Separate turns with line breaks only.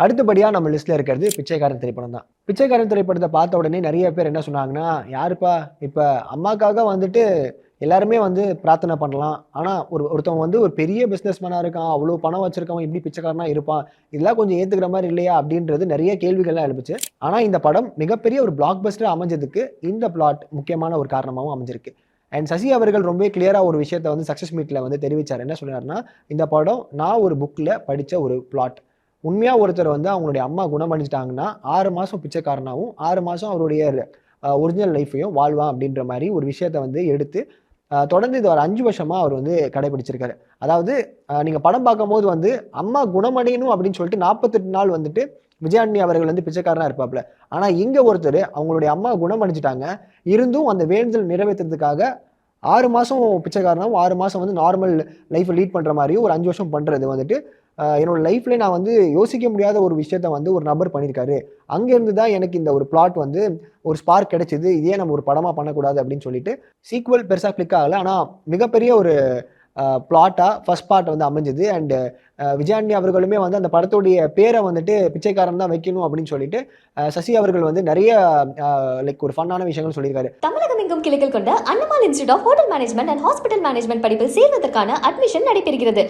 அடுத்தபடியா நம்ம லிஸ்ட்ல இருக்கிறது பிச்சைக்காரன் திரைப்படம் தான். பிச்சைக்காரன் திரைப்படத்த பார்த்த உடனே நெறைய பேர் என்ன சொன்னாங்கன்னா, "யாருப்பா இப்ப அம்மாக்காக வந்துட்டு எல்லாருமே வந்து பிரார்த்தனை பண்ணலாம். ஆனா ஒருத்தவன் வந்து ஒரு பெரிய பிசினஸ்மேனா இருக்கான். அவ்ளோ பணம் வச்சிருக்கவன் எப்படி பிச்சைக்காரனா இருப்பான்? இதெல்லாம் கொஞ்சம் ஏத்துக்கிற மாரி இல்லையா?" அப்படின்றது நெறைய கேள்விகள்லாம் எழுப்புச்சு. ஆனா இந்த படம் மிகப்பெரிய ஒரு பிளாக் பஸ்டரா அமைஞ்சதுக்கு இந்த பிளாட் முக்கியமான ஒரு காரணமாவும் அமைஞ்சிருக்கு. அண்ட் சசி அவர்கள் ரொம்பவே கிளியரா ஒரு விஷயத்த வந்து சக்சஸ் மீட்ல வந்து தெரிவிச்சாரு. என்ன சொன்னாருன்னா, "இந்த படம் நான் ஒரு புக்ல படிச்ச ஒரு பிளாட். உண்மையா ஒருத்தர் வந்து அவங்களுடைய அம்மா குணமடைஞ்சுட்டாங்கன்னா 6 மாசம் பிச்சைக்காரனாவும், 6 மாசம் அவருடைய ஒரிஜினல் லைஃப்பையும் வாழ்வான் அப்படின்ற மாரி ஒரு விஷயத்த வந்து எடுத்து, தொடர்ந்து இது ஒரு 5 வருஷமா அவர் வந்து கடைபிடிச்சிருக்காரு. அதாவது நீங்க படம் பார்க்கும்போது வந்து அம்மா குணமடையணும் அப்படின்னு சொல்லிட்டு 48 நாள் வந்துட்டு விஜயாண்டனி அவர்கள் வந்து பிச்சைக்காரனா இருப்பாப்ல. ஆனா இங்க ஒருத்தரு அவங்களுடைய அம்மா குணமடைஞ்சுட்டாங்க. இருந்தும் அந்த வேண்டுதல் நிறைவேத்துறதுக்காக 6 மாசம் பிச்சைக்காரனாவும், 6 மாசம் வந்து நார்மல் லைஃப்ப லீட் பண்ற மாரியும் ஒரு 5 வருஷம் பண்றது வந்துட்டு என்னோட லைஃப்ல நான் வந்து யோசிக்க முடியாத ஒரு விஷயத்த வந்து ஒரு நபர் பண்ணியிருக்காரு. அங்கேருந்து தான் எனக்கு இந்த ஒரு பிளாட் வந்து ஒரு ஸ்பார்க் கிடைச்சது. இதே நம்ம ஒரு படமா பண்ணக்கூடாது அப்படின்னு சொல்லிட்டு, சீக்வல் பெருசா கிளிக் ஆகல. ஆனா மிகப்பெரிய ஒரு பிளாட்டா ஃபர்ஸ்ட் பார்ட் வந்து அமைஞ்சது. அண்ட் விஜயாண்டனி அவர்களுமே வந்து அந்த படத்துடைய பேர வந்துட்டு பிச்சைக்காரன் தான் வைக்கணும் அப்படின்னு சொல்லிட்டு, சசி அவர்கள் வந்து நெறைய லைக் ஒரு ஃபன்னான விஷயங்கள் சொல்லியிருக்காரு.
தமிழகம் எங்கும் கிளைகள் கொண்ட Annamal institute of hotel management and hospital management படிப்பில் சேர்வதற்கான அட்மிஷன் நடைபெறுகிறது.